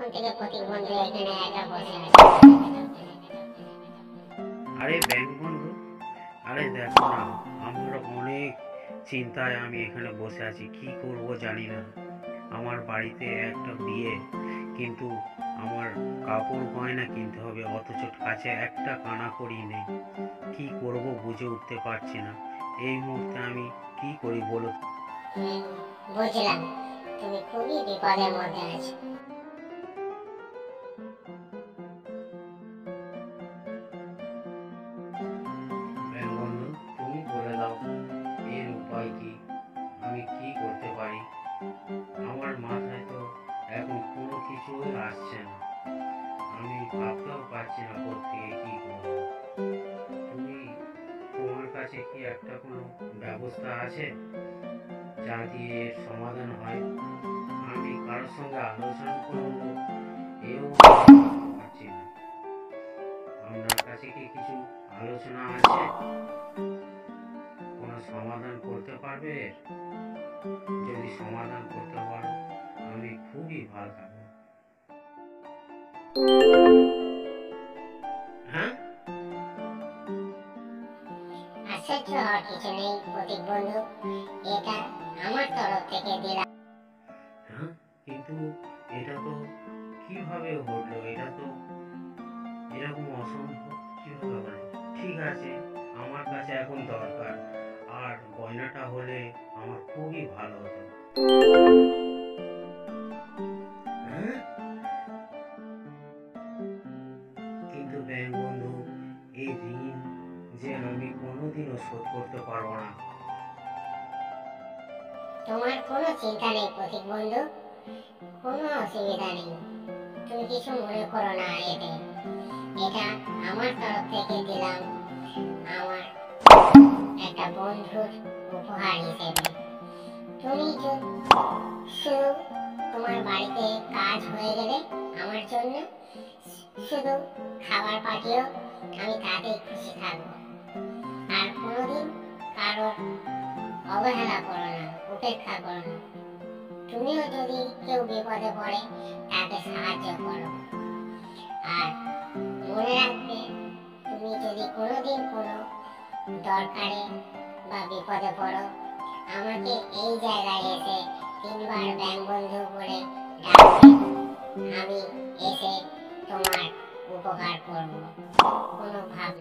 তখন থেকে প্রতীক বন্ধু এখানে একা বসে আছে। আরে ব্যাংক বন্ধু, আরে দেখো না, আমার অনেক চিন্তায় আমি এখানে বসে আছি। কি করব জানি না। আমার বাড়িতে একটা বিয়ে, কিন্তু আমার কাপড় গয়না কিনতে হবে, অথচ কাছে একটা কানাকড়ি নেই। কি করব বুঝে উঠতে পারছি না। এই মুহূর্তে আমি কি করি বলো তো? বুঝলাম, তুমি খুবই বিপদের মধ্যে আছো। ব্যাংক বন্ধু, তুমি বলে দাও এর উপায় কি? আমি কি করতে পারি? আমার মাথায় তো এখন কোনো কিছুই আসছে না। আমি ভাবতেও পারছি না কোত্থেকে কি করবো। তুমি, তোমার কাছে কি একটা কোনো ব্যবস্থা আছে যা দিয়ে এর সমাধান হয়? আমি কারোর সঙ্গে আলোচনা করবো, এও করতে পারছি না। আপনার কাছে কি কিছু আলোচনা আছে? কোনো সমাধান করতে পারবে এর? যদি সমাধান করতে পারো আমি খুবই ভালো থাকবো। হ্যাঁ, আশ্চর্য হওয়ার কিছু নেই প্রতীক বন্ধু, এটা আমার তরফ থেকে দিলাম। হ্যাঁ, কিন্তু এটা তো কিভাবে ঘটলো? এটা তো এরকম অসম্ভব কিভাবে হলো? ঠিক আছে, আমার কাছে এখন দরকার, আর গয়নাটা হলে আমার খুবই ভালো হতো। হ্যাঁ, কিন্তু ব্যাংক বন্ধু, এই ঋণ যে আমি কোনোদিনও শোধ করতে পারবো না। তোমার কোনো চিন্তা নেই প্রতীক বন্ধু, কোনো অসুবিধা নেই। তুমি কিছু মনে করো না এতে, এটা আমার তরফ থেকে দিলাম, আমার একটা বন্ধুর উপহার হিসেবে। তুমি শুধু তোমার বাড়িতে কাজ হয়ে গেলে আমার জন্য শুধু খাবার পাঠিও, আমি তাতেই খুশি থাকবো। আর কোনোদিন কারোর অবহেলা করো না, উপেক্ষা করো না। তুমিও যদি কেউ বিপদে পড়ে তাকে সাহায্য করো। আর মনে রাখবে, তুমি যদি কোনোদিন কোনো দরকারে বা বিপদে পড়ো, আমাকে এই জায়গায় এসে 3বার ব্যাংক বন্ধু বলে ডাকবে। আমি এসে তোমার উপকার করব, কোনো ভাব